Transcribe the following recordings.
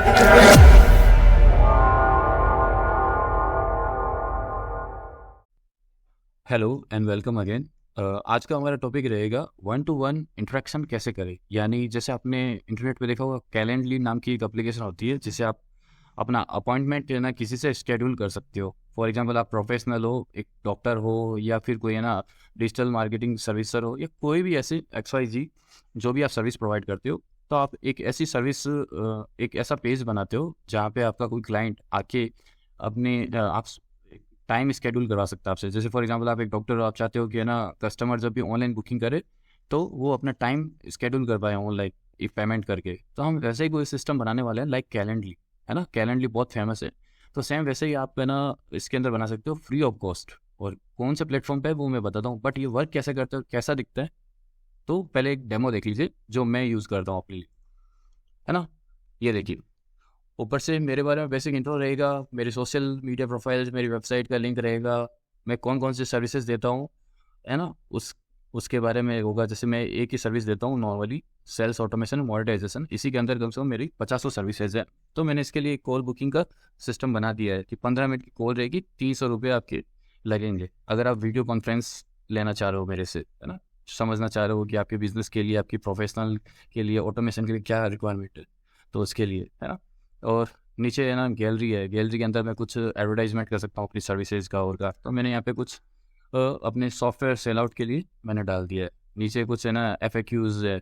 Hello and welcome again. आज का हमारा टॉपिक रहेगा वन टू वन इंटरेक्शन कैसे करें। यानी जैसे आपने इंटरनेट पे देखा होगा, कैलेंडली नाम की एक एप्लीकेशन होती है जिससे आप अपना अपॉइंटमेंट है ना किसी से शेड्यूल कर सकते हो। फॉर एग्जांपल आप प्रोफेशनल हो, एक डॉक्टर हो, या फिर कोई है ना डिजिटल मार्केटिंग सर्विसर हो, या कोई भी ऐसी XYZ जो भी आप सर्विस प्रोवाइड करते हो, तो आप एक ऐसी सर्विस एक ऐसा पेज बनाते हो जहाँ पे आपका कोई क्लाइंट आके अपने आप टाइम स्केड्यूल करवा सकता है आपसे। जैसे फॉर एग्जांपल आप एक डॉक्टर हो, आप चाहते हो कि है ना कस्टमर जब भी ऑनलाइन बुकिंग करे तो वो अपना टाइम स्केड्यूल कर पाए ऑनलाइन एक पेमेंट करके। तो हम वैसे ही कोई सिस्टम बनाने वाले हैं लाइक कैलेंडली, है ना। कैलेंडली बहुत फेमस है, तो सेम वैसे ही आप है ना इसके अंदर बना सकते हो फ्री ऑफ कॉस्ट। और कौन से प्लेटफॉर्म पे है वो मैं बताता हूँ, बट ये वर्क कैसे करता है, कैसा दिखता है, तो पहले एक डेमो देख लीजिए जो मैं यूज़ करता हूँ अपने लिए, है ना। ये देखिए, ऊपर से मेरे बारे में बेसिक इंट्रो रहेगा, मेरे सोशल मीडिया प्रोफाइल्स, मेरी वेबसाइट का लिंक रहेगा, मैं कौन कौन सी सर्विसेज देता हूँ, है ना, उसके बारे में होगा। जैसे मैं एक ही सर्विस देता हूँ नॉर्मली, सेल्स ऑटोमेशन मोनेटाइजेशन। इसी के अंदर कम से कम मेरी 50 सर्विसेज है। तो मैंने इसके लिए कॉल बुकिंग का सिस्टम बना दिया है कि 15 मिनट की कॉल रहेगी, 300 रुपये आपके लगेंगे। अगर आप वीडियो कॉन्फ्रेंस लेना चाह रहे हो मेरे से, है ना, समझना चाह रहे हो कि आपके बिजनेस के लिए, आपकी प्रोफेशनल के लिए, ऑटोमेशन के लिए क्या रिक्वायरमेंट है, तो उसके लिए, है ना। और नीचे है ना गैलरी है, गैलरी के अंदर मैं कुछ एडवर्टाइजमेंट कर सकता हूँ अपनी सर्विसेज का और का। तो मैंने यहाँ पे कुछ अपने सॉफ्टवेयर सेल आउट के लिए मैंने डाल दिया है। नीचे कुछ है ना FAQs है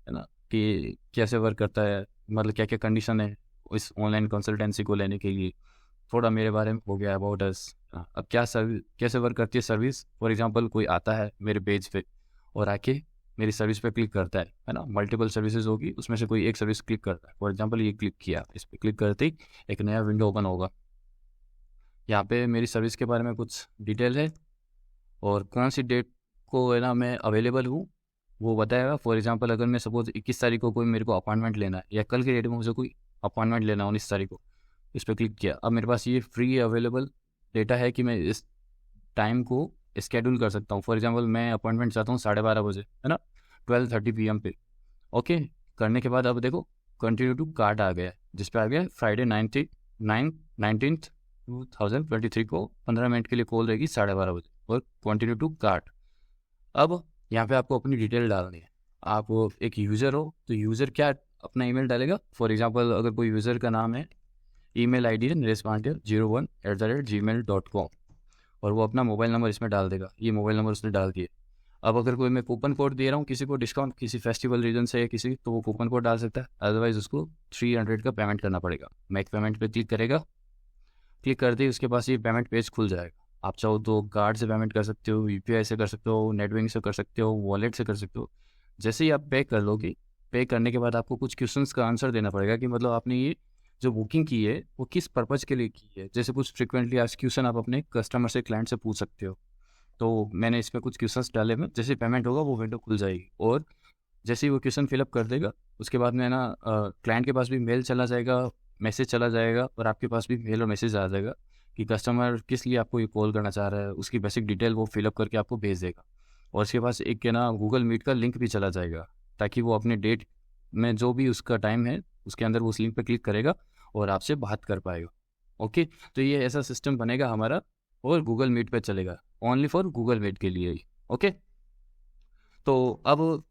ना, कि कैसे वर्क करता है, मतलब क्या क्या कंडीशन है इस ऑनलाइन कंसल्टेंसी को लेने के लिए। थोड़ा मेरे बारे में हो गया अबाउट अस। अब क्या सर्विस कैसे वर्क करती है सर्विस। फॉर एग्जांपल कोई आता है मेरे पेज पे और आके मेरी सर्विस पे क्लिक करता है ना, मल्टीपल सर्विसेज होगी, उसमें से कोई एक सर्विस क्लिक करता है। फॉर एग्जांपल ये क्लिक किया, इस पर क्लिक करते ही एक नया विंडो ओपन होगा। यहाँ पे मेरी सर्विस के बारे में कुछ डिटेल है और कौन सी डेट को है ना मैं अवेलेबल हूँ वो बताएगा। फॉर एग्जांपल अगर मैं सपोज 21 तारीख को कोई मेरे को अपॉइंटमेंट लेना है, या कल के डेट में मुझे कोई अपॉइंटमेंट लेना है 19 तारीख को, इस पर क्लिक किया, अब मेरे पास ये फ्री अवेलेबल डेटा है कि मैं इस टाइम को स्केड्यूल कर सकता हूँ। फॉर एग्जांपल मैं अपॉइंटमेंट चाहता हूँ 12:30 बजे, है ना, 12:30 PM पे। ओके, करने के बाद अब देखो कंटिन्यू टू कार्ट आ गया है, जिस पे आ गया फ्राइडे 19/2023 को 15 मिनट के लिए कॉल रहेगी 12:30 बजे, और कंटिन्यू टू कार्ट। अब यहाँ पे आपको अपनी डिटेल डालनी है। आप एक यूज़र हो तो यूज़र क्या अपना ईमेल डालेगा। फॉर एग्जांपल अगर कोई यूज़र का नाम है, ईमेल ID है naresh.pandya01@gmail.com, और वो अपना मोबाइल नंबर इसमें डाल देगा। ये मोबाइल नंबर उसने डाल दिए। अब अगर कोई मैं कूपन कोड दे रहा हूँ किसी को डिस्काउंट, किसी फेस्टिवल रीजन से या किसी, तो वो कूपन कोड डाल सकता है, अदरवाइज उसको 300 का पेमेंट करना पड़ेगा। मेक पेमेंट पे क्लिक करेगा, क्लिक करते ही उसके पास ये पेमेंट पेज खुल जाएगा। आप चाहो तो कार्ड से पेमेंट कर सकते हो, UPI से कर सकते हो, नेटबैंक से कर सकते हो, वॉलेट से कर सकते हो। जैसे ही आप पे कर लोगे, पे करने के बाद आपको कुछ क्वेश्चंस का आंसर देना पड़ेगा कि मतलब आपने ये जो बुकिंग की है वो किस पर्पज़ के लिए की है। जैसे कुछ फ्रिक्वेंटली आज क्वेश्चन आप अपने कस्टमर से, क्लाइंट से पूछ सकते हो। तो मैंने इसमें कुछ क्वेश्चंस डाले में, जैसे पेमेंट होगा वो विंडो खुल जाएगी, और जैसे ही वो क्वेश्चन फिलअप कर देगा उसके बाद में ना क्लाइंट के पास भी मेल चला जाएगा, मैसेज चला जाएगा, और आपके पास भी मेल और मैसेज आ जाएगा कि कस्टमर किस लिए आपको ये कॉल करना चाह रहा है। उसकी बेसिक डिटेल वो फिलअप करके आपको भेज देगा, और उसके पास एक के ना गूगल मीट का लिंक भी चला जाएगा, ताकि वो अपने डेट में जो भी उसका टाइम है उसके अंदर वो उस लिंक पर क्लिक करेगा और आपसे बात कर पाएगा। ओके, तो ये ऐसा सिस्टम बनेगा हमारा, और गूगल मीट पे चलेगा, ओनली फॉर गूगल मीट के लिए ही। ओके, तो अब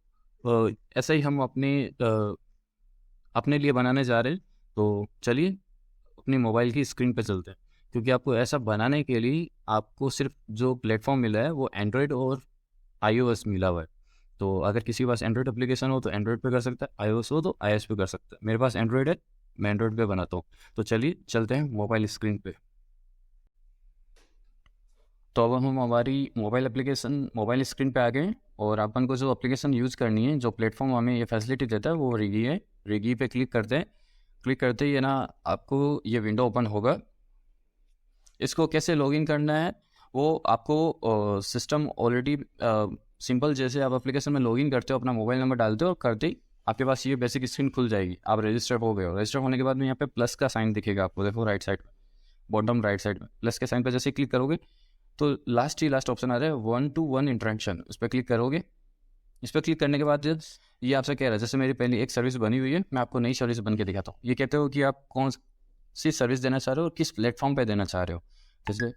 ऐसा ही हम अपने लिए बनाने जा रहे हैं। तो चलिए अपनी मोबाइल की स्क्रीन पे चलते हैं, क्योंकि आपको ऐसा बनाने के लिए आपको सिर्फ जो प्लेटफॉर्म मिला है वो एंड्रॉयड और iOS मिला हुआ है। तो अगर किसी के पास एंड्रॉयड एप्लीकेशन हो तो एंड्रॉयड पे कर सकता है, iOS हो तो iOS पे कर सकता है। मेरे पास एंड्रॉयड है, मैं एंड्रॉयड पे बनाता हूँ। तो चलिए चलते हैं मोबाइल स्क्रीन पे। तो अब हम हमारी मोबाइल स्क्रीन पे आ गए हैं, और अपन को जो एप्लीकेशन यूज़ करनी है, जो प्लेटफॉर्म हमें ये फैसिलिटी देता है, वो रिगी है। रिगी पे क्लिक करते हैं। क्लिक करते ही है ना आपको ये विंडो ओपन होगा। इसको कैसे लॉगिन करना है वो आपको सिस्टम ऑलरेडी सिंपल, जैसे आप एप्लीकेशन में लॉगिन करते हो, अपना मोबाइल नंबर डालते हो, और करते ही आपके पास ये बेसिक स्क्रीन खुल जाएगी। आप रजिस्टर हो गए हो। रजिस्टर होने के बाद में यहाँ पे प्लस का साइन दिखेगा आपको, देखो राइट साइड में, बॉटम राइट साइड में प्लस के साइन पर जैसे क्लिक करोगे तो लास्ट ऑप्शन आ रहा है 1-to-1 इंटरेक्शन, उस पर क्लिक करोगे। इस पर क्लिक करने के बाद ये आपसे कह रहा है, जैसे मेरी पहले एक सर्विस बनी हुई है, मैं आपको नई सर्विस बन के दिखाता हूँ। ये कहते हो कि आप कौन सी सर्विस देना चाह रहे हो और किस प्लेटफॉर्म पे देना चाह रहे हो। जैसे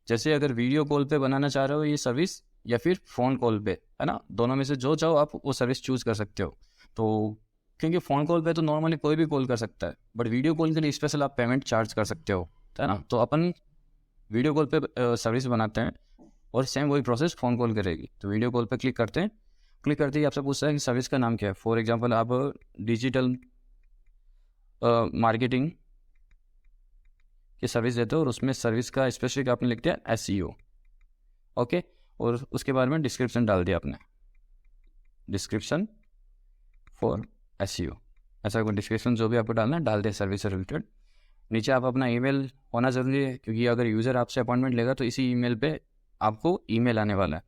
जैसे अगर वीडियो कॉल पे बनाना चाह रहे हो ये सर्विस, या फिर फ़ोन कॉल पे, है ना, दोनों में से जो चाहो आप वो सर्विस चूज़ कर सकते हो। तो क्योंकि फ़ोन कॉल पे तो नॉर्मली कोई भी कॉल कर सकता है, बट वीडियो कॉल के लिए स्पेशल आप पेमेंट चार्ज कर सकते हो, है ना। तो अपन वीडियो कॉल पे सर्विस बनाते हैं और सेम वही प्रोसेस फ़ोन कॉल करेगी। तो वीडियो कॉल पे क्लिक करते हैं, क्लिक करते ही आपसे पूछता है कि सर्विस का नाम क्या है। फॉर एग्जांपल आप डिजिटल मार्केटिंग की सर्विस देते हो और उसमें सर्विस का स्पेसिफिक आपने लिख दिया SEO, ओके। और उसके बारे में डिस्क्रिप्शन डाल दिया आपने, डिस्क्रिप्शन फॉर SEO, ऐसा कोई डिस्क्रिप्शन जो भी आपको डालना है डाल दिया सर्विस से रिलेटेड। नीचे आप अपना ईमेल होना ज़रूरी है, क्योंकि अगर यूज़र आपसे अपॉइंटमेंट लेगा तो इसी ईमेल पे आपको ईमेल आने वाला है।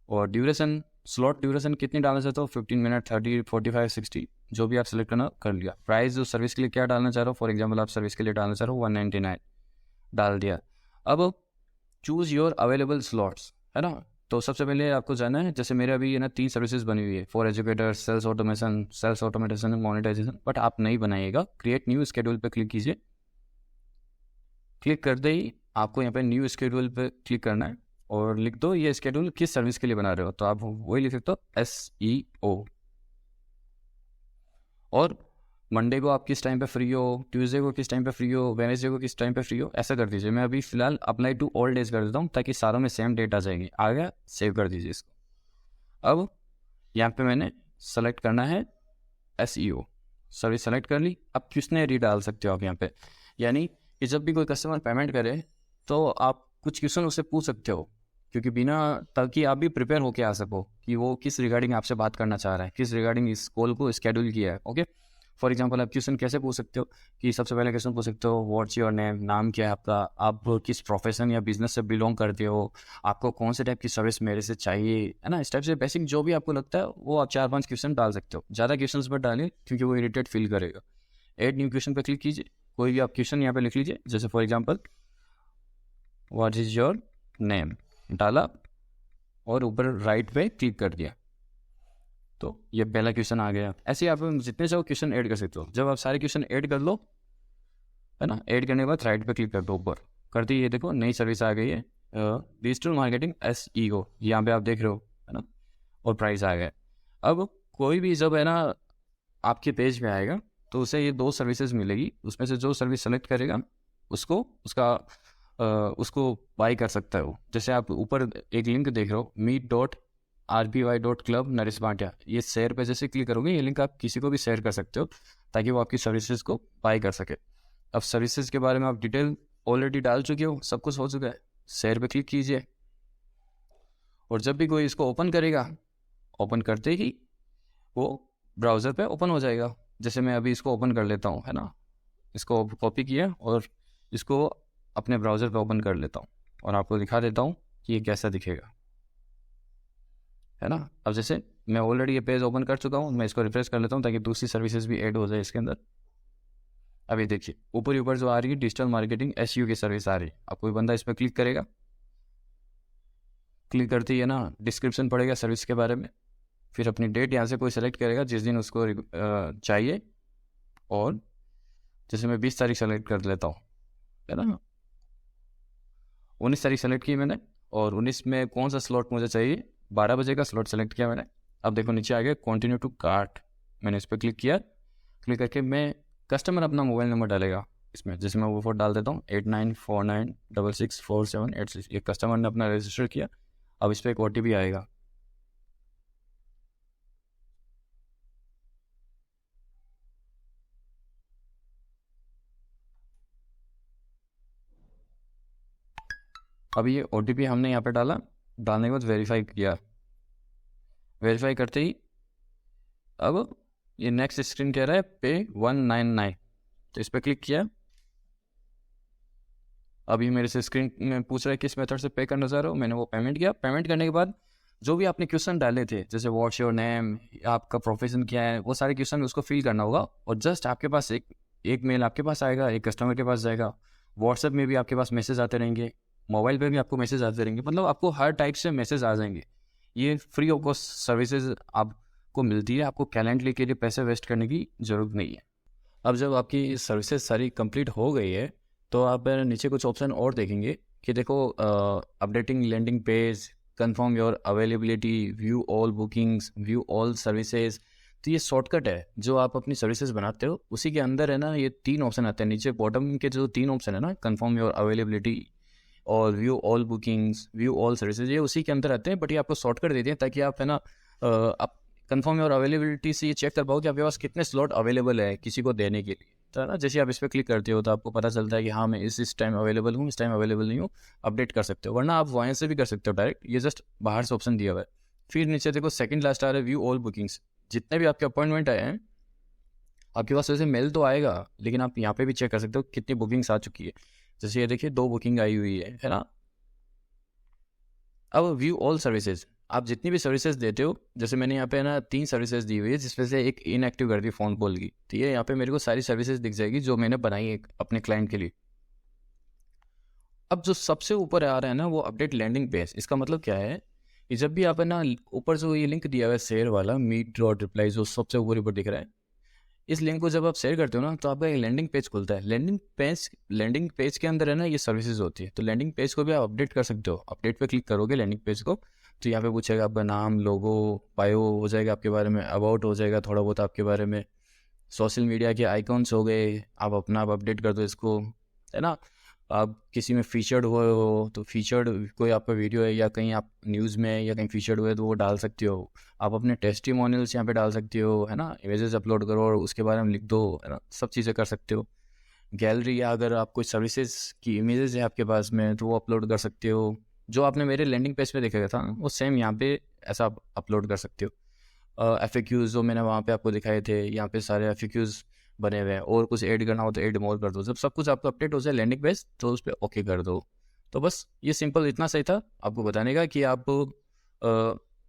और ड्यूरेशन, स्लॉट ड्यूरेशन कितनी डालना चाहते हो, 15 मिनट, 30, 45, 60, जो भी आप सेलेक्ट करना कर लिया। प्राइस जो सर्विस के लिए क्या डालना चाह रहे हो, फॉर एग्जांपल आप सर्विस के लिए डालना चाह रहे हो 199, डाल दिया। अब चूज़ योर अवेलेबल स्लॉट्स, है ना। तो सबसे पहले आपको जाना है, जैसे मेरे अभी ना 3 सर्विसेज बनी हुई है, for educator, sales automation, sales automation, monetisation, but आप नहीं बनाइएगा। क्रिएट न्यू स्केड्यूल पे क्लिक कीजिए। क्लिक करते ही आपको यहाँ पे न्यू स्केड्यूल पे क्लिक करना है और लिख दो ये स्केड्यूल किस सर्विस के लिए बना रहे हो। तो आप वही लिख सकते हो SEO। और मंडे को आप किस टाइम पे फ्री हो, ट्यूसडे को किस टाइम पे फ्री हो, वेडनेसडे को किस टाइम पे फ्री हो, ऐसा कर दीजिए। मैं अभी फिलहाल अप्लाई टू ऑल डेज कर देता हूँ ताकि सारों में सेम डेट आ जाएगी। आ गया, सेव कर दीजिए इसको। अब यहाँ पे मैंने सेलेक्ट करना है SEO, सर्विस सेलेक्ट कर ली। अब क्वेश्चनरी डाल सकते हो आप यहाँ पे, यानी कि जब भी कोई कस्टमर पेमेंट करे तो आप कुछ क्वेश्चन उससे पूछ सकते हो, क्योंकि बिना, ताकि आप भी प्रिपेयर होके आ सको कि वो किस रिगार्डिंग आपसे बात करना चाह रहा है, किस रिगार्डिंग इस कॉल को स्केड्यूल किया है, ओके। फॉर एग्जांपल आप क्वेश्चन कैसे पूछ सकते हो कि सबसे पहले क्वेश्चन पूछ सकते हो व्हाट्स योर नेम, नाम क्या है आपका, आप किस प्रोफेशन या बिजनेस से बिलोंग करते हो, आपको कौन से टाइप की सर्विस मेरे से चाहिए, है ना। इस टाइप से बेसिक जो भी आपको लगता है वो आप 4-5 क्वेश्चन डाल सकते हो। ज़्यादा क्वेश्चन पर डालिए क्योंकि वो इरिटेट फील करेगा। एड न्यू क्वेश्चन पर क्लिक कीजिए, कोई भी आप क्वेश्चन यहाँ पे लिख लीजिए। जैसे for example what is your name डाला और ऊपर राइट पे क्लिक कर दिया, तो ये पहला क्वेश्चन आ गया। ऐसे ही आप जितने चाहो क्वेश्चन ऐड कर सकते हो। जब आप सारे क्वेश्चन ऐड कर लो, है ना, ऐड करने के बाद राइट पे क्लिक कर दो, ऊपर कर दी। ये देखो नई सर्विस आ गई है, डिजिटल मार्केटिंग SEO, यहाँ पे आप देख रहे हो, है ना, और प्राइस आ गया। अब कोई भी जब, है ना, आपके पेज पे आएगा तो उसे ये 2 सर्विसेज मिलेगी, उसमें से जो सर्विस सेलेक्ट करेगा उसको उसको बाई कर सकता है वो। जैसे आप ऊपर एक लिंक देख रहे हो meet.rpy.club नरेश भाटिया, ये शेयर पे जैसे क्लिक करोगे ये लिंक आप किसी को भी शेयर कर सकते हो ताकि वो आपकी सर्विसेज को बाई कर सके। अब सर्विसेज के बारे में आप डिटेल ऑलरेडी डाल चुके हो, सब कुछ हो चुका है, शेयर पे क्लिक कीजिए। और जब भी कोई इसको ओपन करेगा, ओपन करते ही वो ब्राउज़र पे ओपन हो जाएगा। जैसे मैं अभी इसको ओपन कर लेता हूँ, है ना, इसको कॉपी किया और इसको अपने ब्राउज़र पे ओपन कर लेता हूँ और आपको दिखा देता हूँ कि ये कैसा दिखेगा, है ना। अब जैसे मैं ऑलरेडी ये पेज ओपन कर चुका हूँ, मैं इसको रिफ्रेश कर लेता हूँ ताकि दूसरी सर्विसेज भी ऐड हो जाए इसके अंदर। अभी देखिए ऊपर ऊपर जो आ रही है डिजिटल मार्केटिंग SEO की सर्विस आ रही है। अब कोई बंदा इस पर क्लिक करेगा, क्लिक करते ही, है ना, डिस्क्रिप्शन पड़ेगा सर्विस के बारे में, फिर अपनी डेट यहाँ से कोई सेलेक्ट करेगा जिस दिन उसको चाहिए, और जैसे मैं 20 तारीख सेलेक्ट कर लेता हूँ, है ना, 19 तारीख सेलेक्ट की मैंने, और 19 में कौन सा स्लॉट मुझे चाहिए, 12 बजे का स्लॉट सेलेक्ट किया मैंने। अब देखो नीचे आ गया कंटिन्यू टू कार्ट, मैंने इस पर क्लिक किया। क्लिक करके मैं कस्टमर अपना मोबाइल नंबर डालेगा इसमें, जैसे मैं वो फोन डाल देता हूँ 8949664786। ये कस्टमर ने अपना रजिस्टर किया। अब इस पर एक OTP आएगा, अभी ये OTP हमने यहाँ पे डाला, डालने के बाद वेरीफाई किया। वेरीफाई करते ही अब ये नेक्स्ट स्क्रीन कह रहा है पे 199, तो इस पर क्लिक किया। अभी मेरे से स्क्रीन में पूछ रहा है किस मेथड से पे करना चाह रहे हो, मैंने वो पेमेंट किया। पेमेंट करने के बाद जो भी आपने क्वेश्चन डाले थे, जैसे व्हाट्स योर नेम, आपका प्रोफेशन क्या है, वो सारे क्वेश्चन उसको फिल करना होगा। और जस्ट आपके पास एक मेल आपके पास आएगा, एक कस्टमर के पास जाएगा, व्हाट्सएप में भी आपके पास मैसेज आते रहेंगे, मोबाइल पे भी आपको मैसेज आते रहेंगे, मतलब आपको हर टाइप से मैसेज आ जाएंगे। ये फ्री ऑफ कॉस्ट सर्विसेज आपको मिलती है, आपको कैलेंडली के लिए पैसे वेस्ट करने की ज़रूरत नहीं है। अब जब आपकी सर्विसेज सारी कंप्लीट हो गई है तो आप नीचे कुछ ऑप्शन और देखेंगे कि देखो, updating landing page, confirm your availability, view all bookings, view all services. तो ये शॉर्टकट है जो आप अपनी सर्विसेज बनाते हो, उसी के अंदर है ना ये 3 ऑप्शन आते हैं नीचे बॉटम के, जो 3 ऑप्शन है ना, कंफर्म योर अवेलेबिलिटी और view all bookings, view all services, ये उसी के अंदर आते हैं। बट ये आपको शॉर्टकट देते हैं ताकि आप है ना आप कंफर्म योर अवेलेबिलिटी से ये चेक कर पाओ कि आपके पास कितने स्लॉट अवेलेबल है किसी को देने के लिए। तो है ना, जैसे आप इस पर क्लिक करते हो तो आपको पता चलता है कि हाँ मैं इस टाइम अवेलेबल हूँ, इस टाइम अवेलेबल नहीं हूँ, अपडेट कर सकते हो। वरना आप वहाँ से भी कर सकते हो डायरेक्ट, ये जस्ट बाहर से ऑप्शन दिया हुआ है। फिर नीचे देखो सेकंड लास्ट आ रहा है व्यू ऑल बुकिंग्स। जितने भी आपके अपॉइंटमेंट आए हैं आपके पास वैसे मेल तो आएगा, लेकिन आप यहाँ पे भी चेक कर सकते हो कितनी बुकिंग्स आ चुकी है। जैसे ये देखिए 2 बुकिंग आई हुई है ना। अब व्यू ऑल सर्विसेज, आप जितनी भी सर्विसेज देते हो, जैसे मैंने यहाँ पे ना 3 सर्विसेज दी हुई है जिसमें से एक इनएक्टिव कर दी फ़ोन कॉल की। तो ये यहाँ पे मेरे को सारी सर्विसेज दिख जाएगी जो मैंने बनाई है अपने क्लाइंट के लिए। अब जो सबसे ऊपर आ रहा है ना वो अपडेट लैंडिंग पेज, इसका मतलब क्या है कि जब भी आप है ना ऊपर जो ये लिंक दिया हुआ है शेयर वाला, मीट डॉट रिप्लाई, जो सबसे ऊपर दिख रहा है, इस लिंक को जब आप शेयर करते हो ना तो आपका एक लैंडिंग पेज खुलता है। लैंडिंग पेज के अंदर है ना ये सर्विसेज होती है। तो लैंडिंग पेज को भी आप अपडेट कर सकते हो। अपडेट पे क्लिक करोगे लैंडिंग पेज को तो यहाँ पे पूछेगा आपका नाम, लोगो, बायो हो जाएगा आपके बारे में, अबाउट हो जाएगा थोड़ा बहुत आपके बारे में, सोशल मीडिया के आइकॉन्स हो गए, आप अपना आप अपडेट कर दो इसको, है ना। आप किसी में फीचर्ड हुए हो तो फीचर्ड कोई आपका वीडियो है या कहीं आप न्यूज़ में या कहीं फीचर्ड हुए तो वो डाल सकते हो। आप अपने टेस्टिमोनियल्स यहाँ पे डाल सकते हो, है ना, इमेजेस अपलोड करो और उसके बारे में लिख दो, है ना, सब चीज़ें कर सकते हो। गैलरी, या अगर आप कोई सर्विसेज की इमेजेस है आपके पास में तो वो अपलोड कर सकते हो। जो आपने मेरे लैंडिंग पेज पे देखा था वो सेम यहाँ पे ऐसा आप अपलोड कर सकते हो। FAQs जो मैंने वहाँ पे आपको दिखाए थे, यहाँ पे सारे FAQs बने हुए हैं। और कुछ ऐड करना हो तो ऐड मोर कर दो। जब सब कुछ आपको अपडेट हो जाए लैंडिंग पेज तो उस पर ओके कर दो। तो बस ये सिंपल इतना सही था आपको बताने का कि आप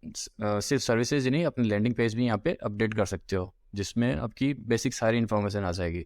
सिर्फ सर्विसेज ही नहीं, अपने लैंडिंग पेज भी यहाँ पे अपडेट कर सकते हो, जिसमें आपकी बेसिक सारी इन्फॉर्मेशन आ जाएगी।